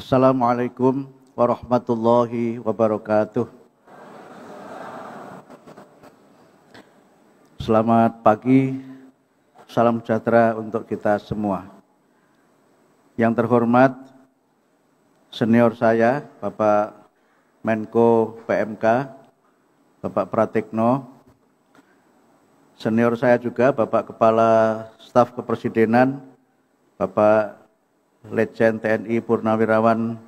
Assalamualaikum warahmatullahi wabarakatuh. Selamat pagi, salam sejahtera untuk kita semua. Yang terhormat, senior saya, Bapak Menko PMK, Bapak Pratikno, senior saya juga Bapak Kepala Staf Kepresidenan, Bapak Letjen TNI Purnawirawan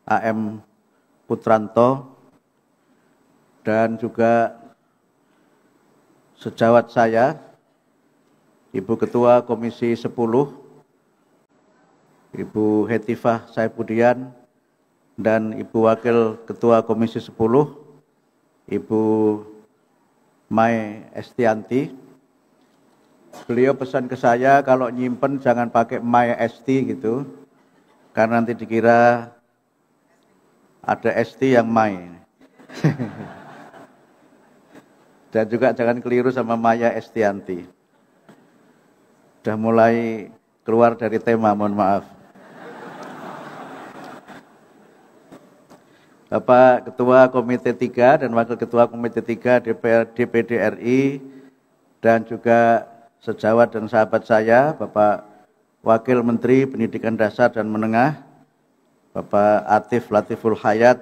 AM Putranto, dan juga sejawat saya, Ibu Ketua Komisi 10, Ibu Hetifah Saifudian, dan Ibu Wakil Ketua Komisi 10, Ibu Mai Estianti. Beliau pesan ke saya kalau nyimpen jangan pakai Mai Esti gitu, karena nanti dikira ada Esti yang Mai. Dan juga jangan keliru sama Maya Estianti. Sudah mulai keluar dari tema, mohon maaf. Bapak Ketua Komite 3 dan Wakil Ketua Komite 3 DPD RI, dan juga sejawat dan sahabat saya, Bapak Wakil Menteri Pendidikan Dasar dan Menengah, Bapak Atif Latiful Hayat,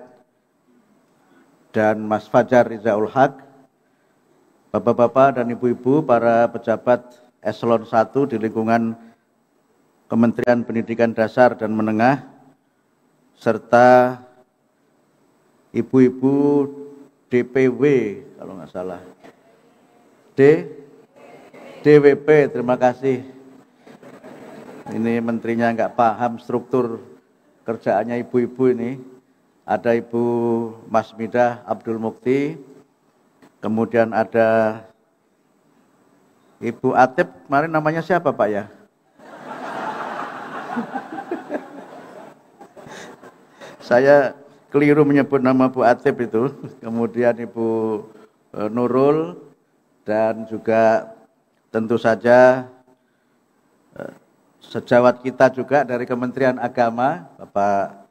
dan Mas Fajar Rizaul Haq, Bapak-bapak dan ibu-ibu, para pejabat eselon 1 di lingkungan Kementerian Pendidikan Dasar dan Menengah, serta ibu-ibu DPW, kalau nggak salah, DWP, terima kasih. Ini menterinya nggak paham struktur kerjaannya ibu-ibu ini. Ada Ibu Masmidah Abdul Mukti, kemudian ada Ibu Atip, kemarin namanya siapa Pak ya? Saya keliru menyebut nama Bu Atip itu. Kemudian Ibu Nurul, dan juga tentu saja sejawat kita juga dari Kementerian Agama, Bapak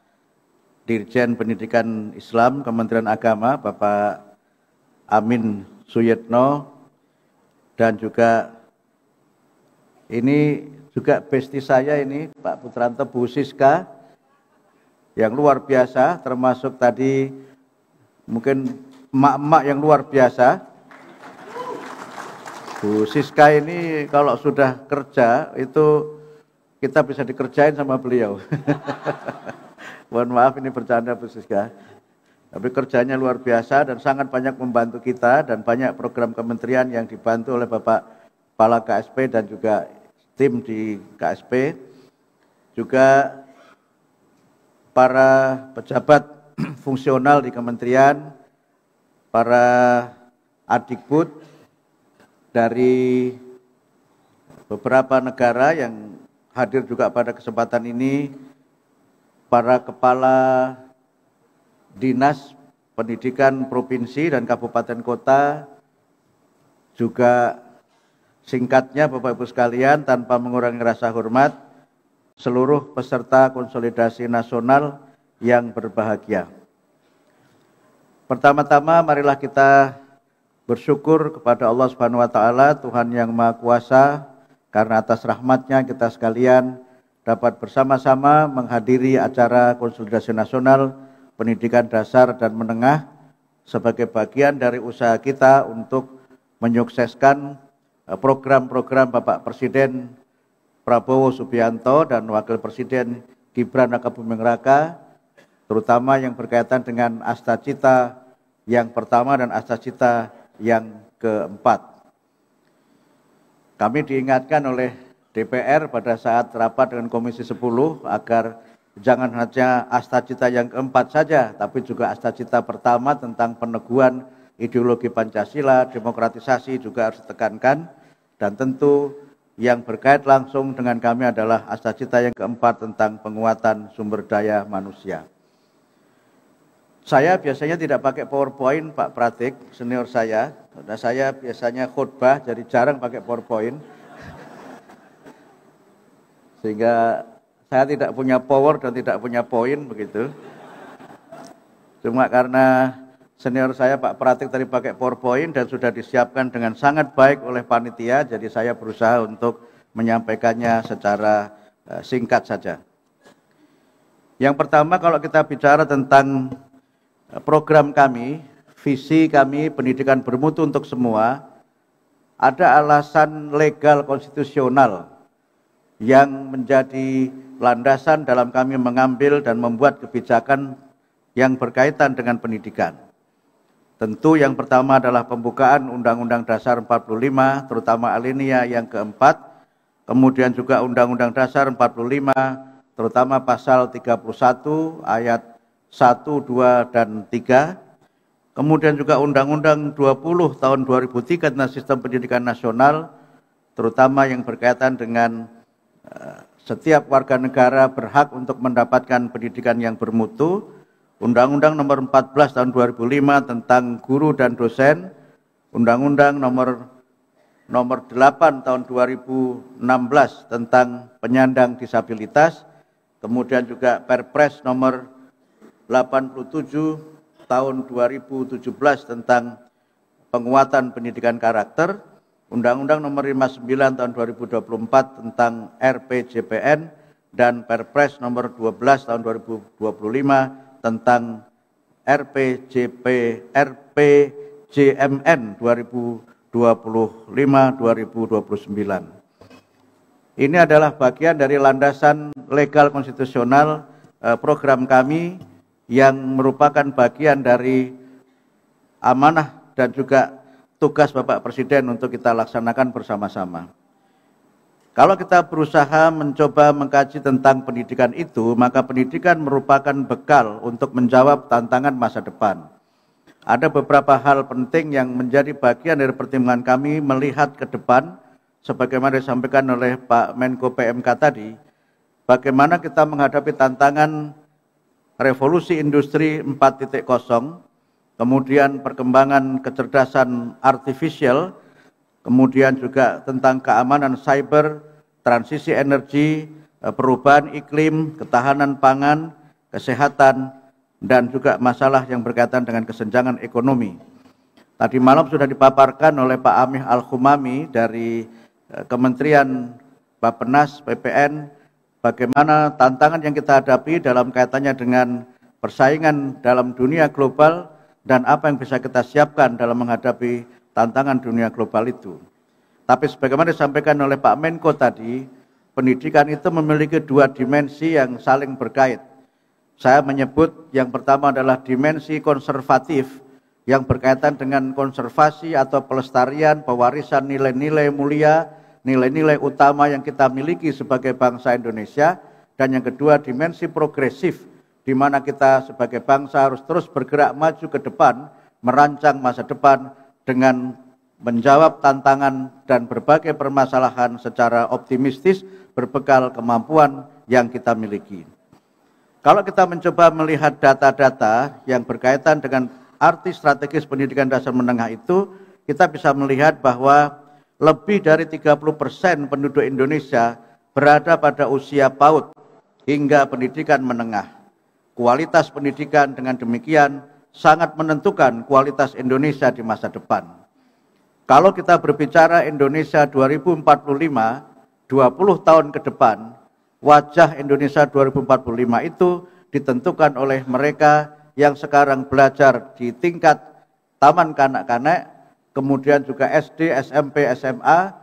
Dirjen Pendidikan Islam Kementerian Agama, Bapak Amin Suyitno, dan juga ini juga besti saya ini Pak Putranto, Bu Siska, yang luar biasa, termasuk tadi mungkin emak-emak yang luar biasa. Bu Siska ini kalau sudah kerja itu kita bisa dikerjain sama beliau. Mohon maaf ini bercanda Bu Siska. Tapi kerjanya luar biasa dan sangat banyak membantu kita, dan banyak program kementerian yang dibantu oleh Bapak Kepala KSP dan juga tim di KSP. Juga para pejabat fungsional di kementerian, para adikbud dari beberapa negara yang hadir juga pada kesempatan ini, para kepala dinas pendidikan provinsi dan kabupaten kota, juga singkatnya Bapak Ibu sekalian, tanpa mengurangi rasa hormat, seluruh peserta konsolidasi nasional yang berbahagia. Pertama-tama marilah kita bersyukur kepada Allah Subhanahu wa taala, Tuhan yang Maha Kuasa, karena atas rahmatnya kita sekalian dapat bersama-sama menghadiri acara konsolidasi nasional pendidikan dasar dan menengah sebagai bagian dari usaha kita untuk menyukseskan program-program Bapak Presiden Prabowo Subianto dan Wakil Presiden Gibran Rakabuming Raka, terutama yang berkaitan dengan Astacita yang pertama dan Astacita yang keempat. Kami diingatkan oleh DPR pada saat rapat dengan Komisi 10 agar jangan hanya Astacita yang keempat saja, tapi juga Astacita pertama tentang peneguhan ideologi Pancasila, demokratisasi juga harus ditekankan, dan tentu yang berkait langsung dengan kami adalah Astacita yang keempat tentang penguatan sumber daya manusia. Saya biasanya tidak pakai PowerPoint, Pak Pratik, senior saya. Nah, saya biasanya khutbah, jadi jarang pakai PowerPoint. Sehingga Saya tidak punya power dan tidak punya poin begitu. Cuma karena senior saya Pak Pratik tadi pakai PowerPoint dan sudah disiapkan dengan sangat baik oleh panitia, jadi saya berusaha untuk menyampaikannya secara singkat saja. Yang pertama, kalau kita bicara tentang program kami, visi kami pendidikan bermutu untuk semua, ada alasan legal konstitusional yang menjadi landasan dalam kami mengambil dan membuat kebijakan yang berkaitan dengan pendidikan. Tentu yang pertama adalah pembukaan Undang-Undang Dasar 45, terutama alinea yang keempat, kemudian juga Undang-Undang Dasar 45, terutama pasal 31 ayat 1, 2, dan 3, kemudian juga Undang-Undang 20 tahun 2003 tentang Sistem Pendidikan Nasional, terutama yang berkaitan dengan setiap warga negara berhak untuk mendapatkan pendidikan yang bermutu, Undang-Undang nomor 14 tahun 2005 tentang guru dan dosen, Undang-Undang nomor 8 tahun 2016 tentang penyandang disabilitas, kemudian juga Perpres nomor 87 tahun 2017 tentang penguatan pendidikan karakter, Undang-Undang nomor 59 tahun 2024 tentang RPJPN, dan Perpres nomor 12 tahun 2025 tentang RPJMN 2025-2029. Ini adalah bagian dari landasan legal konstitusional program kami yang merupakan bagian dari amanah dan juga tugas Bapak Presiden untuk kita laksanakan bersama-sama. Kalau kita berusaha mencoba mengkaji tentang pendidikan itu, maka pendidikan merupakan bekal untuk menjawab tantangan masa depan. Ada beberapa hal penting yang menjadi bagian dari pertimbangan kami melihat ke depan, sebagaimana disampaikan oleh Pak Menko PMK tadi, bagaimana kita menghadapi tantangan revolusi industri 4.0, kemudian perkembangan kecerdasan artifisial, kemudian juga tentang keamanan cyber, transisi energi, perubahan iklim, ketahanan pangan, kesehatan, dan juga masalah yang berkaitan dengan kesenjangan ekonomi. Tadi malam sudah dipaparkan oleh Pak Amih Al-Khumami dari Kementerian Bappenas PPN, bagaimana tantangan yang kita hadapi dalam kaitannya dengan persaingan dalam dunia global, dan apa yang bisa kita siapkan dalam menghadapi tantangan dunia global itu. Tapi sebagaimana disampaikan oleh Pak Menko tadi, pendidikan itu memiliki dua dimensi yang saling berkait. Saya menyebut yang pertama adalah dimensi konservatif yang berkaitan dengan konservasi atau pelestarian pewarisan nilai-nilai mulia, nilai-nilai utama yang kita miliki sebagai bangsa Indonesia, dan yang kedua dimensi progresif, di mana kita sebagai bangsa harus terus bergerak maju ke depan, merancang masa depan dengan menjawab tantangan dan berbagai permasalahan secara optimistis berbekal kemampuan yang kita miliki. Kalau kita mencoba melihat data-data yang berkaitan dengan arti strategis pendidikan dasar menengah itu, kita bisa melihat bahwa lebih dari 30% penduduk Indonesia berada pada usia PAUD hingga pendidikan menengah. Kualitas pendidikan dengan demikian sangat menentukan kualitas Indonesia di masa depan. Kalau kita berbicara Indonesia 2045, 20 tahun ke depan, wajah Indonesia 2045 itu ditentukan oleh mereka yang sekarang belajar di tingkat taman kanak-kanak, kemudian juga SD, SMP, SMA,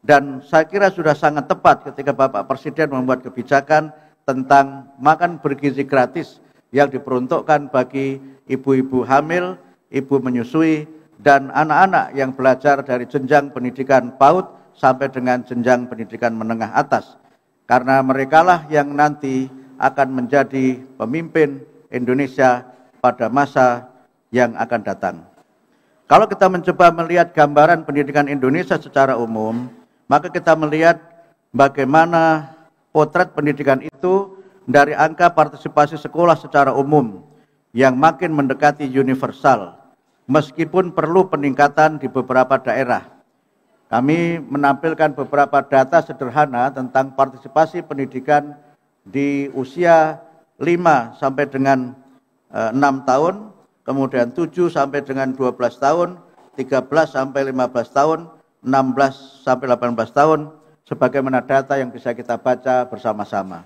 dan saya kira sudah sangat tepat ketika Bapak Presiden membuat kebijakan tentang makan bergizi gratis yang diperuntukkan bagi ibu-ibu hamil, ibu menyusui, dan anak-anak yang belajar dari jenjang pendidikan PAUD sampai dengan jenjang pendidikan menengah atas. Karena merekalah yang nanti akan menjadi pemimpin Indonesia pada masa yang akan datang. Kalau kita mencoba melihat gambaran pendidikan Indonesia secara umum, maka kita melihat bagaimana potret pendidikan itu dari angka partisipasi sekolah secara umum yang makin mendekati universal, meskipun perlu peningkatan di beberapa daerah. Kami menampilkan beberapa data sederhana tentang partisipasi pendidikan di usia 5 sampai dengan 6 tahun, kemudian 7 sampai dengan 12 tahun, 13 sampai 15 tahun, 16 sampai 18 tahun, sebagaimana data yang bisa kita baca bersama-sama.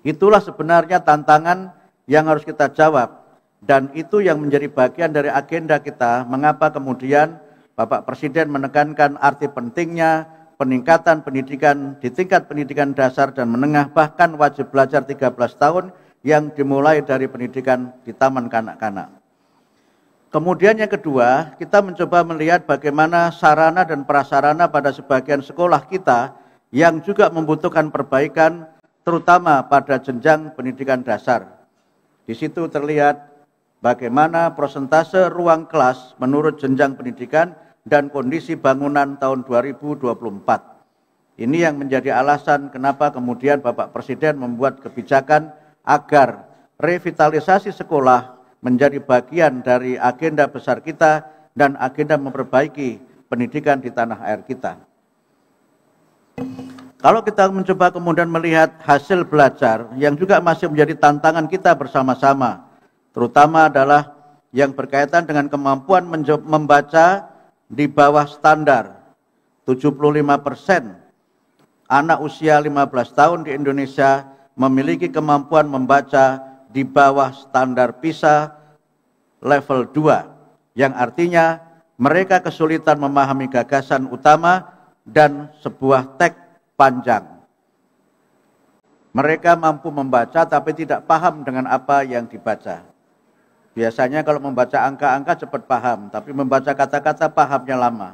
Itulah sebenarnya tantangan yang harus kita jawab, dan itu yang menjadi bagian dari agenda kita, mengapa kemudian Bapak Presiden menekankan arti pentingnya peningkatan pendidikan di tingkat pendidikan dasar dan menengah, bahkan wajib belajar 13 tahun yang dimulai dari pendidikan di taman kanak-kanak. Kemudian yang kedua, kita mencoba melihat bagaimana sarana dan prasarana pada sebagian sekolah kita yang juga membutuhkan perbaikan, terutama pada jenjang pendidikan dasar. Di situ terlihat bagaimana persentase ruang kelas menurut jenjang pendidikan dan kondisi bangunan tahun 2024. Ini yang menjadi alasan kenapa kemudian Bapak Presiden membuat kebijakan agar revitalisasi sekolah menjadi bagian dari agenda besar kita dan agenda memperbaiki pendidikan di tanah air kita. Kalau kita mencoba kemudian melihat hasil belajar yang juga masih menjadi tantangan kita bersama-sama, terutama adalah yang berkaitan dengan kemampuan membaca di bawah standar. 75% anak usia 15 tahun di Indonesia memiliki kemampuan membaca di bawah standar PISA level 2, yang artinya mereka kesulitan memahami gagasan utama dan sebuah teks panjang. Mereka mampu membaca tapi tidak paham dengan apa yang dibaca. Biasanya kalau membaca angka-angka cepat paham, tapi membaca kata-kata pahamnya lama.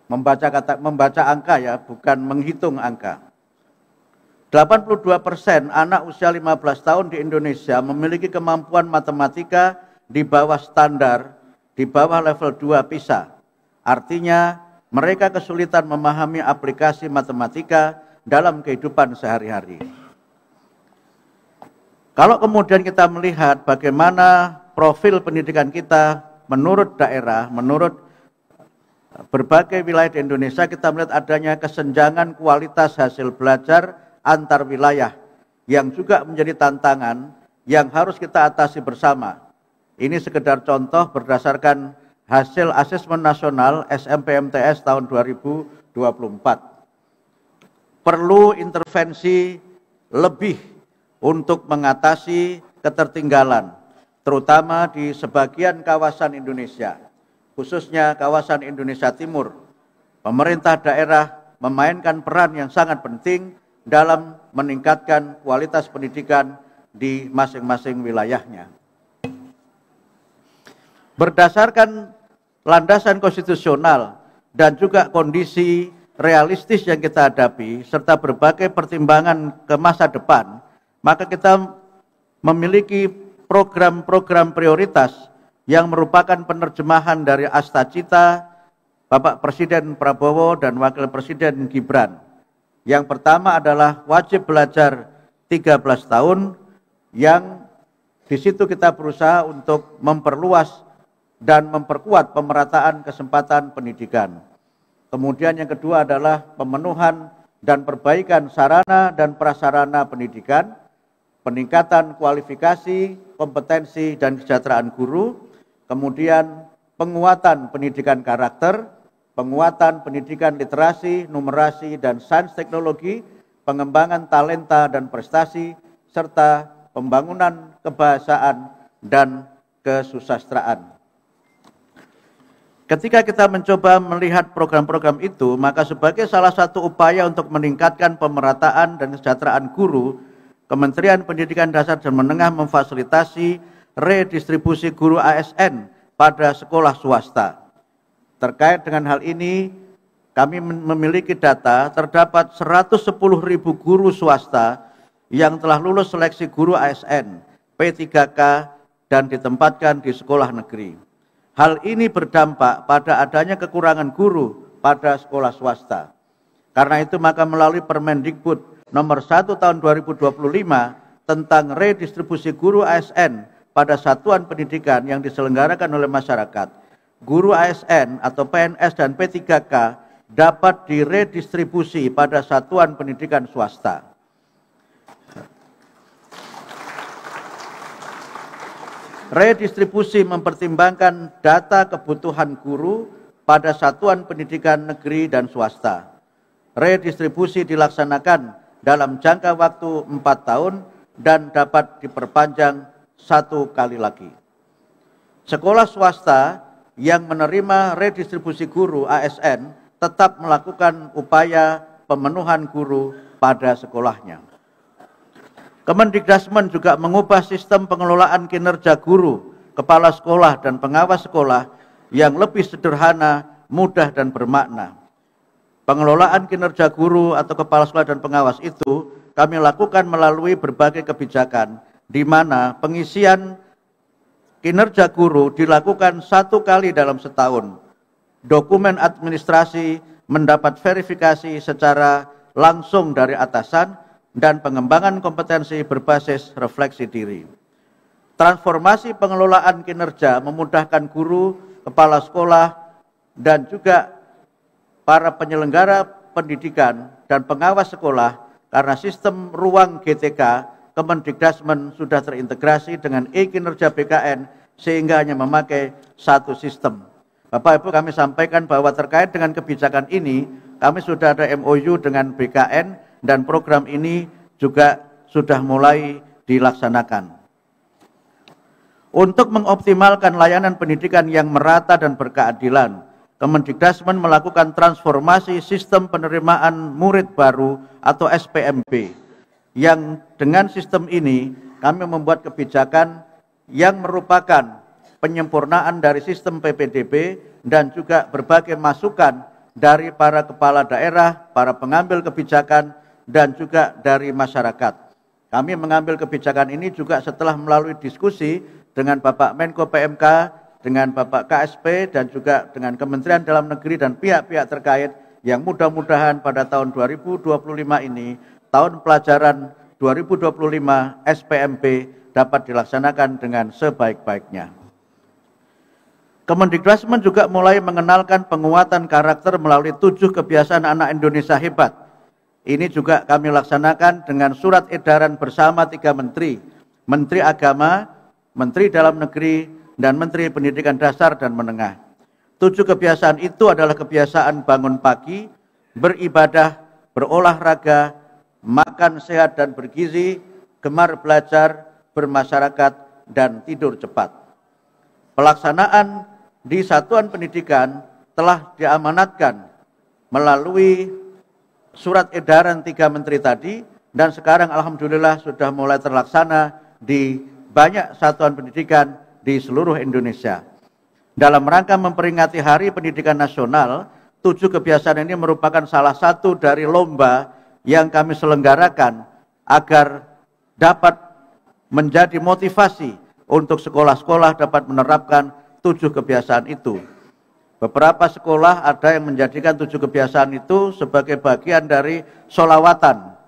Membaca angka ya, bukan menghitung angka. 82% anak usia 15 tahun di Indonesia memiliki kemampuan matematika di bawah standar, di bawah level 2 PISA. Artinya mereka kesulitan memahami aplikasi matematika dalam kehidupan sehari-hari. Kalau kemudian kita melihat bagaimana profil pendidikan kita menurut daerah, menurut berbagai wilayah di Indonesia, kita melihat adanya kesenjangan kualitas hasil belajar antar wilayah yang juga menjadi tantangan yang harus kita atasi bersama. Ini sekedar contoh berdasarkan hasil asesmen nasional SMPMTS tahun 2024. Perlu intervensi lebih untuk mengatasi ketertinggalan, terutama di sebagian kawasan Indonesia, khususnya kawasan Indonesia Timur. Pemerintah daerah memainkan peran yang sangat penting dalam meningkatkan kualitas pendidikan di masing-masing wilayahnya. Berdasarkan landasan konstitusional dan juga kondisi realistis yang kita hadapi, serta berbagai pertimbangan ke masa depan, maka kita memiliki program-program prioritas yang merupakan penerjemahan dari Astacita Bapak Presiden Prabowo dan Wakil Presiden Gibran. Yang pertama adalah wajib belajar 13 tahun, yang di situ kita berusaha untuk memperluas dan memperkuat pemerataan kesempatan pendidikan. Kemudian yang kedua adalah pemenuhan dan perbaikan sarana dan prasarana pendidikan, peningkatan kualifikasi, kompetensi, dan kesejahteraan guru, kemudian penguatan pendidikan karakter, penguatan pendidikan literasi, numerasi, dan sains teknologi, pengembangan talenta dan prestasi, serta pembangunan kebahasaan dan kesusastraan. Ketika kita mencoba melihat program-program itu, maka sebagai salah satu upaya untuk meningkatkan pemerataan dan kesejahteraan guru, Kementerian Pendidikan Dasar dan Menengah memfasilitasi redistribusi guru ASN pada sekolah swasta. Terkait dengan hal ini, kami memiliki data terdapat 110.000 guru swasta yang telah lulus seleksi guru ASN, P3K, dan ditempatkan di sekolah negeri. Hal ini berdampak pada adanya kekurangan guru pada sekolah swasta. Karena itu maka melalui Permendikbud nomor 1 tahun 2025 tentang redistribusi guru ASN pada satuan pendidikan yang diselenggarakan oleh masyarakat, guru ASN atau PNS dan P3K dapat diredistribusi pada satuan pendidikan swasta. Redistribusi mempertimbangkan data kebutuhan guru pada satuan pendidikan negeri dan swasta. Redistribusi dilaksanakan dalam jangka waktu 4 tahun dan dapat diperpanjang 1 kali lagi. Sekolah swasta yang menerima redistribusi guru ASN tetap melakukan upaya pemenuhan guru pada sekolahnya. Kemendikbudrismen juga mengubah sistem pengelolaan kinerja guru, kepala sekolah, dan pengawas sekolah yang lebih sederhana, mudah, dan bermakna. Pengelolaan kinerja guru atau kepala sekolah dan pengawas itu kami lakukan melalui berbagai kebijakan, di mana pengisian kinerja guru dilakukan 1 kali dalam setahun. Dokumen administrasi mendapat verifikasi secara langsung dari atasan, dan pengembangan kompetensi berbasis refleksi diri. Transformasi pengelolaan kinerja memudahkan guru, kepala sekolah, dan juga para penyelenggara pendidikan dan pengawas sekolah karena sistem ruang GTK Kemendikbudrismen sudah terintegrasi dengan e-kinerja BKN sehingga hanya memakai satu sistem. Bapak Ibu, kami sampaikan bahwa terkait dengan kebijakan ini kami sudah ada MOU dengan BKN dan program ini juga sudah mulai dilaksanakan. Untuk mengoptimalkan layanan pendidikan yang merata dan berkeadilan, Kemendikbudrismen melakukan transformasi sistem penerimaan murid baru atau SPMB. Yang dengan sistem ini kami membuat kebijakan yang merupakan penyempurnaan dari sistem PPDB dan juga berbagai masukan dari para kepala daerah, para pengambil kebijakan, dan juga dari masyarakat. Kami mengambil kebijakan ini juga setelah melalui diskusi dengan Bapak Menko PMK, dengan Bapak KSP, dan juga dengan Kementerian Dalam Negeri dan pihak-pihak terkait yang mudah-mudahan pada tahun 2025 ini, tahun pelajaran 2025 SPMB dapat dilaksanakan dengan sebaik-baiknya. Kemendikbudrismen juga mulai mengenalkan penguatan karakter melalui 7 kebiasaan anak Indonesia hebat. Ini juga kami laksanakan dengan surat edaran bersama 3 menteri, Menteri Agama, Menteri Dalam Negeri, dan Menteri Pendidikan Dasar dan Menengah. 7 kebiasaan itu adalah kebiasaan bangun pagi, beribadah, berolahraga, makan sehat dan bergizi, gemar belajar, bermasyarakat, dan tidur cepat. Pelaksanaan di satuan pendidikan telah diamanatkan melalui surat edaran 3 menteri tadi, dan sekarang alhamdulillah sudah mulai terlaksana di banyak satuan pendidikan di seluruh Indonesia. Dalam rangka memperingati Hari Pendidikan Nasional, 7 kebiasaan ini merupakan salah satu dari lomba yang kami selenggarakan agar dapat menjadi motivasi untuk sekolah-sekolah dapat menerapkan 7 kebiasaan itu. Beberapa sekolah ada yang menjadikan 7 kebiasaan itu sebagai bagian dari sholawatan.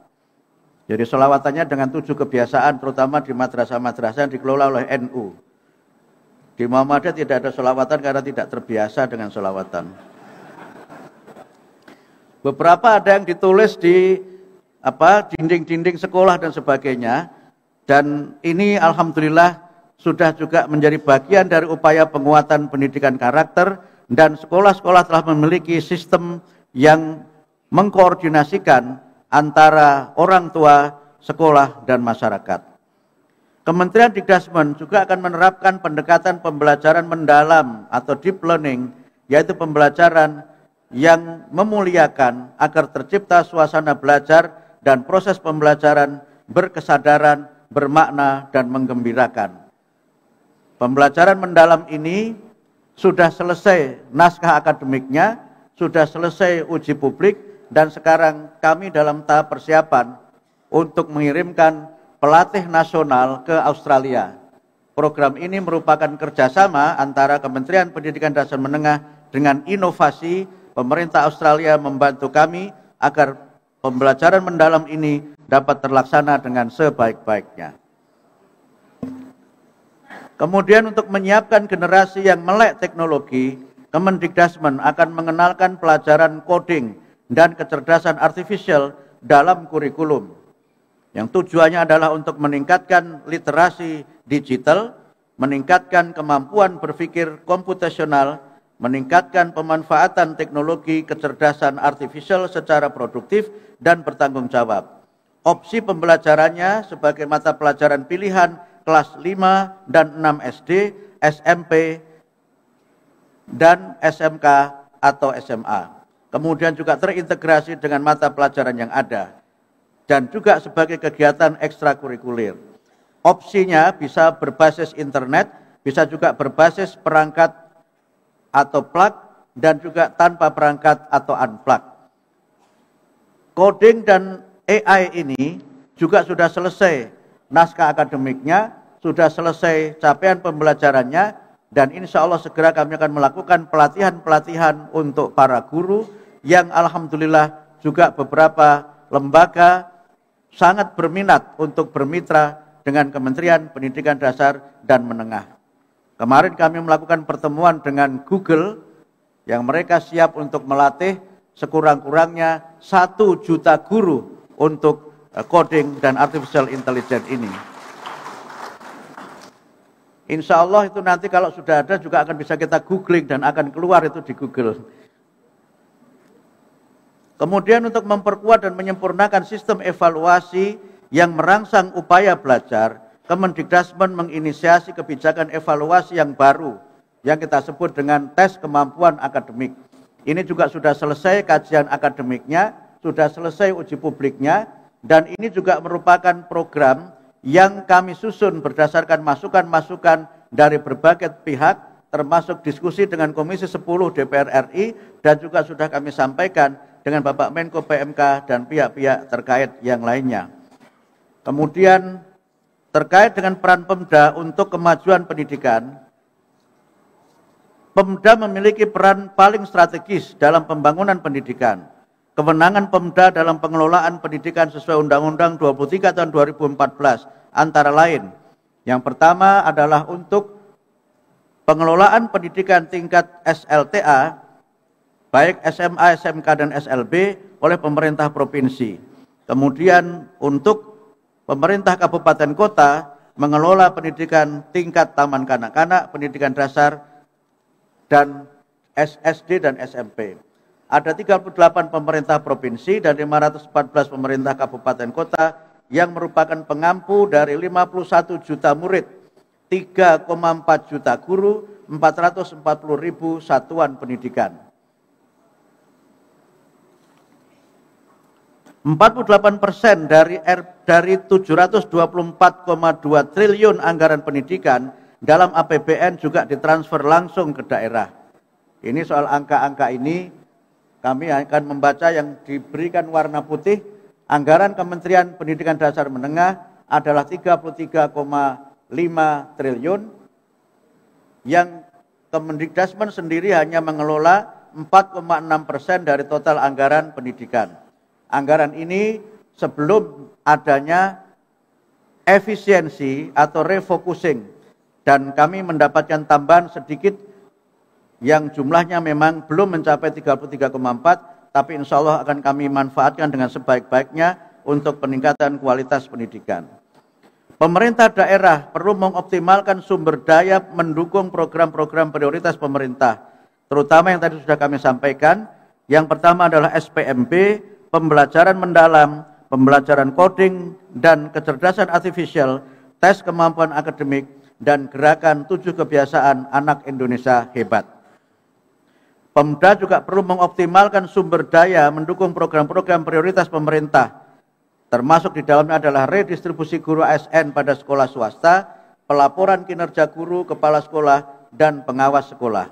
Jadi sholawatannya dengan 7 kebiasaan, terutama di madrasah-madrasah yang dikelola oleh NU. Di Muhammadiyah tidak ada sholawatan karena tidak terbiasa dengan sholawatan. Beberapa ada yang ditulis di dinding-dinding sekolah dan sebagainya. Dan ini alhamdulillah sudah juga menjadi bagian dari upaya penguatan pendidikan karakter. Dan sekolah-sekolah telah memiliki sistem yang mengkoordinasikan antara orang tua, sekolah, dan masyarakat. Kementerian Dikdasmen juga akan menerapkan pendekatan pembelajaran mendalam atau deep learning, yaitu pembelajaran yang memuliakan agar tercipta suasana belajar dan proses pembelajaran berkesadaran, bermakna, dan menggembirakan. Pembelajaran mendalam ini sudah selesai naskah akademiknya, sudah selesai uji publik, dan sekarang kami dalam tahap persiapan untuk mengirimkan pelatih nasional ke Australia. Program ini merupakan kerjasama antara Kementerian Pendidikan Dasar Menengah dengan inovasi. Pemerintah Australia membantu kami agar pembelajaran mendalam ini dapat terlaksana dengan sebaik-baiknya. Kemudian untuk menyiapkan generasi yang melek teknologi, Kemendikbudrismen akan mengenalkan pelajaran coding dan kecerdasan artifisial dalam kurikulum, yang tujuannya adalah untuk meningkatkan literasi digital, meningkatkan kemampuan berpikir komputasional, meningkatkan pemanfaatan teknologi kecerdasan artifisial secara produktif dan bertanggung jawab. Opsi pembelajarannya sebagai mata pelajaran pilihan kelas 5 dan 6 SD, SMP, dan SMK atau SMA. Kemudian juga terintegrasi dengan mata pelajaran yang ada. Dan juga sebagai kegiatan ekstrakurikuler. Opsinya bisa berbasis internet, bisa juga berbasis perangkat atau plug, dan juga tanpa perangkat atau unplug. Coding dan AI ini juga sudah selesai naskah akademiknya, sudah selesai capaian pembelajarannya, dan insya Allah segera kami akan melakukan pelatihan-pelatihan untuk para guru yang alhamdulillah juga beberapa lembaga sangat berminat untuk bermitra dengan Kementerian Pendidikan Dasar dan Menengah. Kemarin kami melakukan pertemuan dengan Google yang mereka siap untuk melatih sekurang-kurangnya 1 juta guru untuk coding dan artificial intelligence ini. Insya Allah itu nanti kalau sudah ada juga akan bisa kita googling dan akan keluar itu di Google. Kemudian untuk memperkuat dan menyempurnakan sistem evaluasi yang merangsang upaya belajar, Kemendikbudrismen menginisiasi kebijakan evaluasi yang baru yang kita sebut dengan tes kemampuan akademik. Ini juga sudah selesai kajian akademiknya, sudah selesai uji publiknya, dan ini juga merupakan program yang kami susun berdasarkan masukan-masukan dari berbagai pihak, termasuk diskusi dengan Komisi 10 DPR RI, dan juga sudah kami sampaikan dengan Bapak Menko PMK dan pihak-pihak terkait yang lainnya. Kemudian terkait dengan peran Pemda untuk kemajuan pendidikan, Pemda memiliki peran paling strategis dalam pembangunan pendidikan. Kewenangan Pemda dalam pengelolaan pendidikan sesuai Undang-Undang 23 tahun 2014 antara lain. Yang pertama adalah untuk pengelolaan pendidikan tingkat SLTA, baik SMA, SMK, dan SLB oleh pemerintah provinsi. Kemudian untuk pemerintah kabupaten kota mengelola pendidikan tingkat taman kanak-kanak, pendidikan dasar, dan SD dan SMP. Ada 38 pemerintah provinsi dan 514 pemerintah kabupaten kota yang merupakan pengampu dari 51 juta murid, 3,4 juta guru, 440.000 satuan pendidikan. 48% dari 724,2 triliun anggaran pendidikan dalam APBN juga ditransfer langsung ke daerah. Ini soal angka-angka ini kami akan membaca yang diberikan warna putih. Anggaran Kementerian Pendidikan Dasar Menengah adalah 33,5 triliun, yang Kemendikbudrismen sendiri hanya mengelola 4,6% dari total anggaran pendidikan. Anggaran ini sebelum adanya efisiensi atau refocusing, dan kami mendapatkan tambahan sedikit yang jumlahnya memang belum mencapai 33,4, tapi insya Allah akan kami manfaatkan dengan sebaik-baiknya untuk peningkatan kualitas pendidikan. Pemerintah daerah perlu mengoptimalkan sumber daya mendukung program-program prioritas pemerintah, terutama yang tadi sudah kami sampaikan. Yang pertama adalah SPMB, pembelajaran mendalam, pembelajaran coding dan kecerdasan artifisial, tes kemampuan akademik, dan gerakan 7 kebiasaan anak Indonesia hebat. Pemda juga perlu mengoptimalkan sumber daya mendukung program-program prioritas pemerintah, termasuk di dalamnya adalah redistribusi guru ASN pada sekolah swasta, pelaporan kinerja guru, kepala sekolah, dan pengawas sekolah.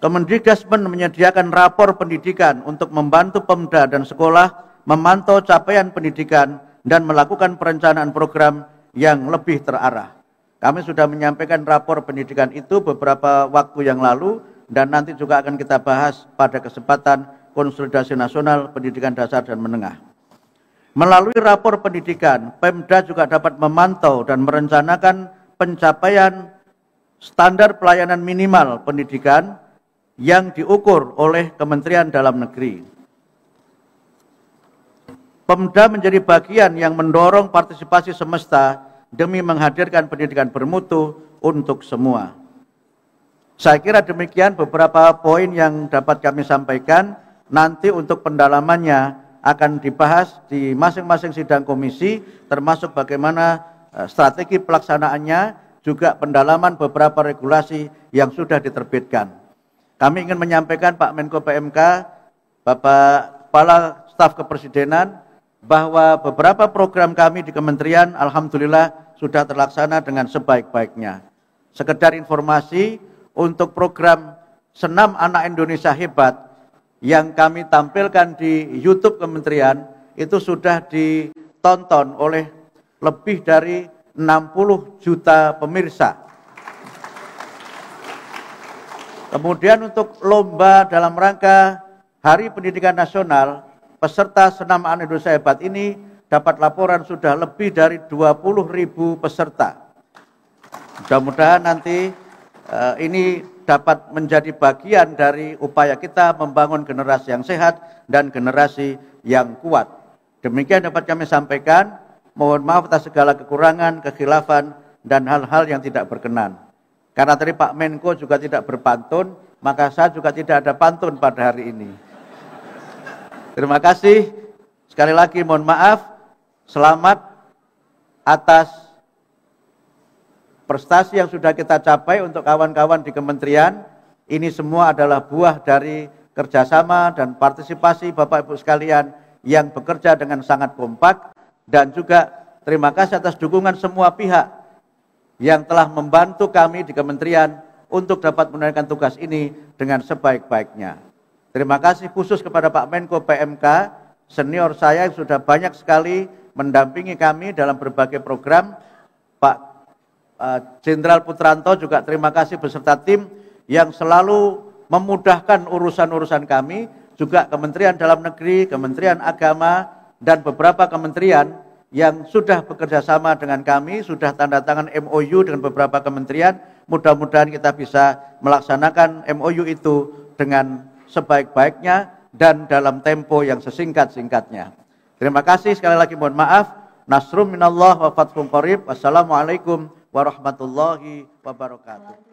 Kemendikbudrismen menyediakan rapor pendidikan untuk membantu Pemda dan sekolah memantau capaian pendidikan dan melakukan perencanaan program yang lebih terarah. Kami sudah menyampaikan rapor pendidikan itu beberapa waktu yang lalu, dan nanti juga akan kita bahas pada kesempatan Konsolidasi Nasional Pendidikan Dasar dan Menengah. Melalui rapor pendidikan, Pemda juga dapat memantau dan merencanakan pencapaian standar pelayanan minimal pendidikan yang diukur oleh Kementerian Dalam Negeri. Pemda menjadi bagian yang mendorong partisipasi semesta demi menghadirkan pendidikan bermutu untuk semua. Saya kira demikian beberapa poin yang dapat kami sampaikan. Nanti untuk pendalamannya akan dibahas di masing-masing sidang komisi, termasuk bagaimana strategi pelaksanaannya, juga pendalaman beberapa regulasi yang sudah diterbitkan. Kami ingin menyampaikan Pak Menko PMK, Bapak Kepala Staf Kepresidenan, bahwa beberapa program kami di kementerian alhamdulillah sudah terlaksana dengan sebaik-baiknya. Sekedar informasi, untuk program Senam Anak Indonesia Hebat yang kami tampilkan di YouTube kementerian itu sudah ditonton oleh lebih dari 60 juta pemirsa. Kemudian untuk lomba dalam rangka Hari Pendidikan Nasional, peserta Senam Anak Indonesia Hebat ini dapat laporan sudah lebih dari 20.000 peserta. Mudah-mudahan nanti ini dapat menjadi bagian dari upaya kita membangun generasi yang sehat dan generasi yang kuat. Demikian dapat kami sampaikan. Mohon maaf atas segala kekurangan, kekhilafan, dan hal-hal yang tidak berkenan. Karena tadi Pak Menko juga tidak berpantun, maka saya juga tidak ada pantun pada hari ini. Terima kasih. Sekali lagi mohon maaf. Selamat atas prestasi yang sudah kita capai untuk kawan-kawan di kementerian. Ini semua adalah buah dari kerjasama dan partisipasi Bapak Ibu sekalian yang bekerja dengan sangat kompak. Dan juga terima kasih atas dukungan semua pihak yang telah membantu kami di kementerian untuk dapat menunaikan tugas ini dengan sebaik-baiknya. Terima kasih khusus kepada Pak Menko PMK, senior saya yang sudah banyak sekali mendampingi kami dalam berbagai program. Pak Jenderal Putranto juga terima kasih beserta tim yang selalu memudahkan urusan-urusan kami. Juga Kementerian Dalam Negeri, Kementerian Agama, dan beberapa kementerian yang sudah bekerja sama dengan kami, sudah tanda tangan MOU dengan beberapa kementerian. Mudah-mudahan kita bisa melaksanakan MOU itu dengan sebaik-baiknya dan dalam tempo yang sesingkat-singkatnya. Terima kasih, sekali lagi mohon maaf. Nasrum minallah wa fathun qarib. Wassalamualaikum warahmatullahi wabarakatuh.